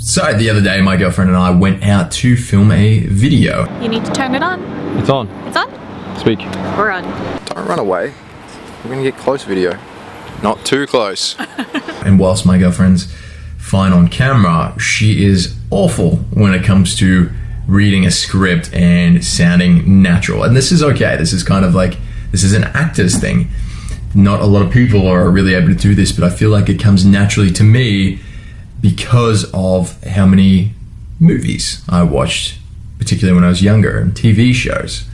So the other day, my girlfriend and I went out to film a video. You need to turn it on. It's on. It's on? Speak. We're on. Don't run away. We're gonna get close video. Not too close. And whilst my girlfriend's fine on camera, she is awful when it comes to reading a script and sounding natural. And this is okay. This is kind of like, this is an actor's thing. Not a lot of people are really able to do this, but I feel like it comes naturally to me because of how many movies I watched, particularly when I was younger, and TV shows,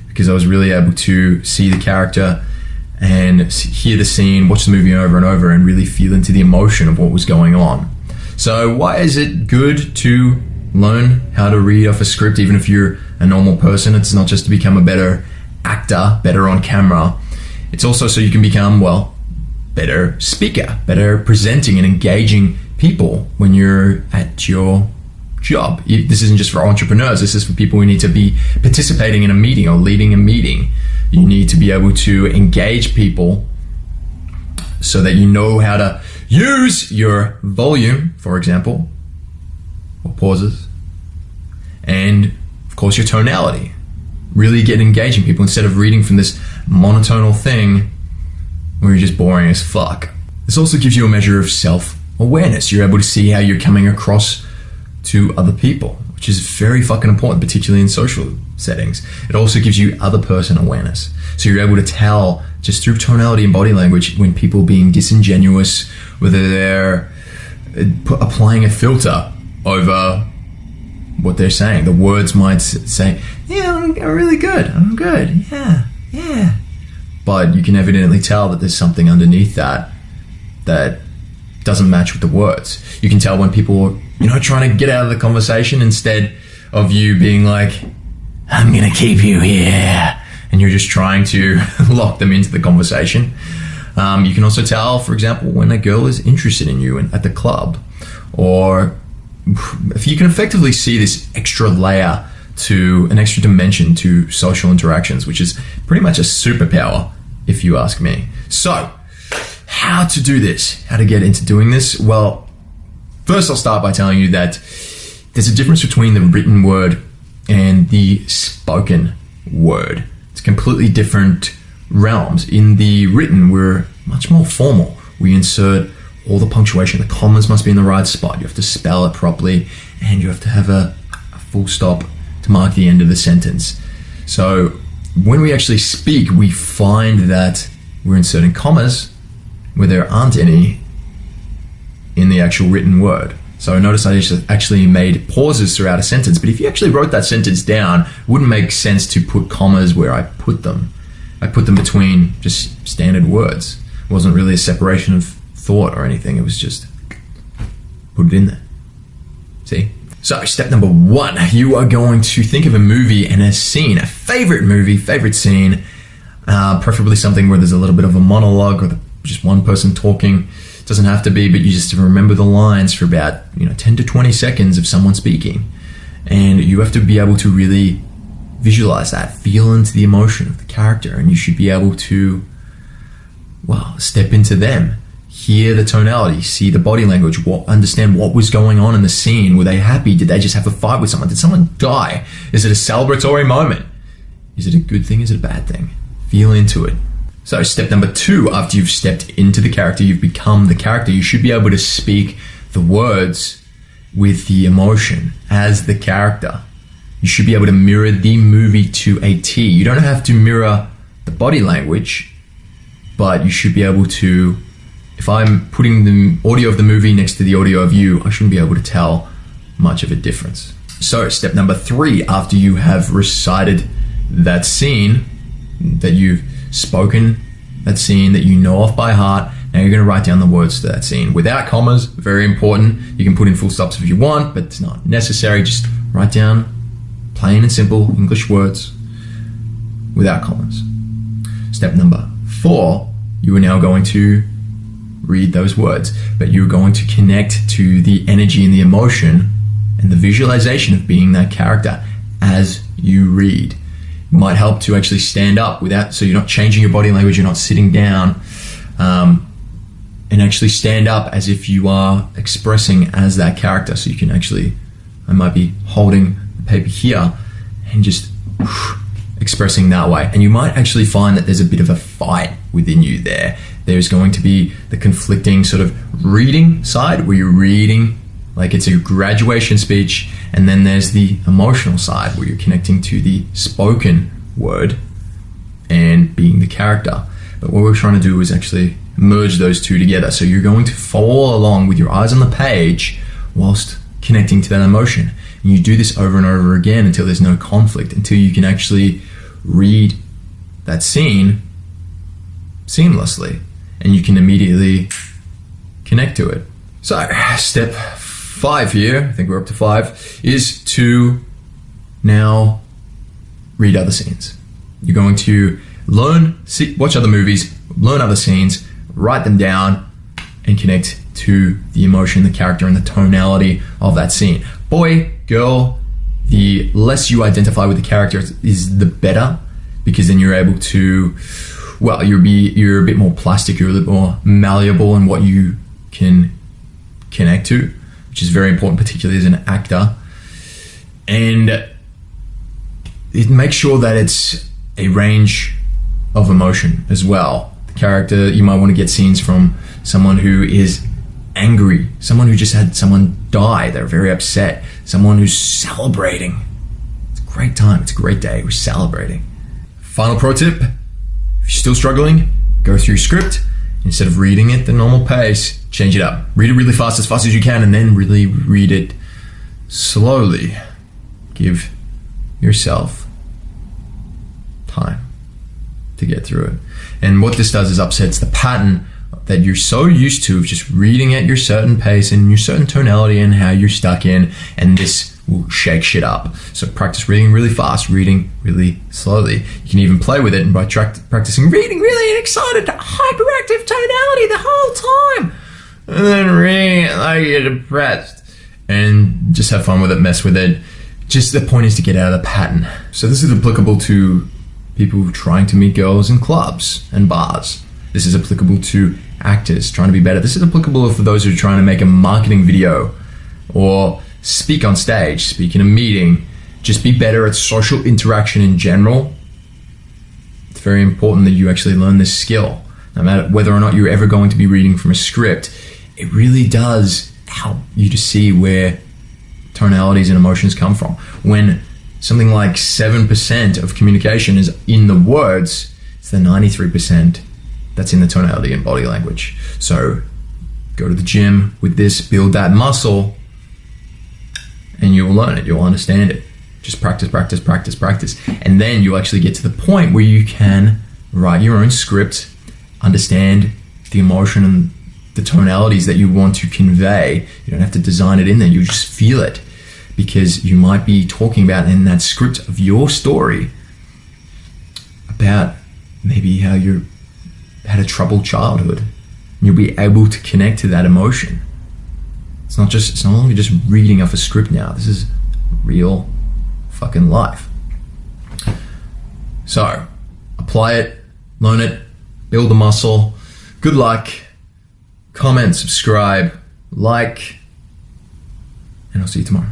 because I was really able to see the character and hear the scene, watch the movie over and over, and really feel into the emotion of what was going on. So why is it good to learn how to read off a script, even if you're a normal person? It's not just to become a better actor, better on camera. It's also so you can become, well, better speaker, better presenting and engaging people when you're at your job. This isn't just for entrepreneurs. This is for people who need to be participating in a meeting or leading a meeting. You need to be able to engage people so that you know how to use your volume, for example, or pauses, and of course your tonality. Really get engaging people instead of reading from this monotonal thing where you're just boring as fuck. This also gives you a measure of self-awareness. You're able to see how you're coming across to other people, which is very fucking important, particularly in social settings. It also gives you other person awareness. So you're able to tell just through tonality and body language when people are being disingenuous, whether they're applying a filter over what they're saying. The words might say, yeah, I'm really good, I'm good, yeah. But you can evidently tell that there's something underneath that doesn't match with the words. You can tell when people are, trying to get out of the conversation instead of you being like, I'm gonna keep you here, and you're just trying to lock them into the conversation. You can also tell, for example, when a girl is interested in you at the club, or if you can effectively see this extra layer to an extra dimension to social interactions, which is pretty much a superpower, if you ask me. So, how to do this? How to get into doing this? Well, first I'll start by telling you that there's a difference between the written word and the spoken word. It's completely different realms. In the written, we're much more formal. We insert all the punctuation. The commas must be in the right spot. You have to spell it properly, and you have to have a full stop to mark the end of the sentence. So when we actually speak, we find that we're inserting commas where there aren't any in the actual written word. So notice I actually made pauses throughout a sentence, but if you actually wrote that sentence down, it wouldn't make sense to put commas where I put them. I put them between just standard words. It wasn't really a separation of thought or anything. It was just put it in there. See? So step number 1, you are going to think of a movie and a scene, a favorite movie, favorite scene, preferably something where there's a little bit of a monologue or just one person talking. It doesn't have to be, but you just remember the lines for about 10 to 20 seconds of someone speaking. And you have to be able to really visualize that, feel into the emotion of the character, and you should be able to, step into them. Hear the tonality, see the body language, understand what was going on in the scene. Were they happy? Did they just have a fight with someone? Did someone die? Is it a celebratory moment? Is it a good thing? Is it a bad thing? Feel into it. So step number 2, after you've stepped into the character, you've become the character, you should be able to speak the words with the emotion as the character. You should be able to mirror the movie to a T. You don't have to mirror the body language, but you should be able to. If I'm putting the audio of the movie next to the audio of you, I shouldn't be able to tell much of a difference. So step number 3, after you have recited that scene, that you've spoken, that scene that you know off by heart, now you're going to write down the words to that scene without commas. Very important. You can put in full stops if you want, but it's not necessary. Just write down plain and simple English words without commas. Step number 4, you are now going to read those words, but you're going to connect to the energy and the emotion and the visualization of being that character as you read. It might help to actually stand up so you're not changing your body language, you're not sitting down. and actually stand up as if you are expressing as that character. So you can actually, I might be holding the paper here and just expressing that way. And you might actually find that there's a bit of a fight within you there. There's going to be the conflicting sort of reading side where you're reading like it's a graduation speech, and then there's the emotional side where you're connecting to the spoken word and being the character. But what we're trying to do is actually merge those two together. So you're going to follow along with your eyes on the page whilst connecting to that emotion. And you do this over and over again until there's no conflict, until you can actually read that scene seamlessly and you can immediately connect to it. So step 5 here, I think we're up to 5, is to now read other scenes. You're going to watch other movies, learn other scenes, write them down, and connect to the emotion, the character, and the tonality of that scene. Boy, girl, the less you identify with the character is the better, because then you're able to, well, you're a bit more plastic, you're a bit more malleable in what you can connect to, which is very important, particularly as an actor. And it makes sure that it's a range of emotion as well. The character, you might want to get scenes from someone who is angry, someone who just had someone die, they're very upset, someone who's celebrating. It's a great time, it's a great day, we're celebrating. Final pro tip, if you're still struggling, go through your script. Instead of reading it the normal pace, change it up. Read it really fast as you can, and then really read it slowly. Give yourself time to get through it. And what this does is upsets the pattern that you're so used to of just reading at your certain pace and your certain tonality and how you're stuck in, and this will shake shit up. So practice reading really fast, reading really slowly. You can even play with it, and by practicing reading really excited, hyperactive tonality the whole time, and then reading like you're depressed, and just have fun with it, mess with it. Just the point is to get out of the pattern. So this is applicable to people trying to meet girls in clubs and bars. This is applicable to actors trying to be better. This is applicable for those who are trying to make a marketing video or speak on stage, speak in a meeting, just be better at social interaction in general. It's very important that you actually learn this skill. No matter whether or not you're ever going to be reading from a script, it really does help you to see where tonalities and emotions come from. When something like 7% of communication is in the words, it's the 93% that's in the tonality and body language. So go to the gym with this, build that muscle, and you'll learn it, you'll understand it. Just practice, practice, practice, practice. And then you'll actually get to the point where you can write your own script, understand the emotion and the tonalities that you want to convey. You don't have to design it in there, you just feel it. Because you might be talking about in that script of your story about maybe how you had a troubled childhood. You'll be able to connect to that emotion. It's no longer just reading off a script now. This is real fucking life. So, apply it, learn it, build the muscle. Good luck. Comment, subscribe, like, and I'll see you tomorrow.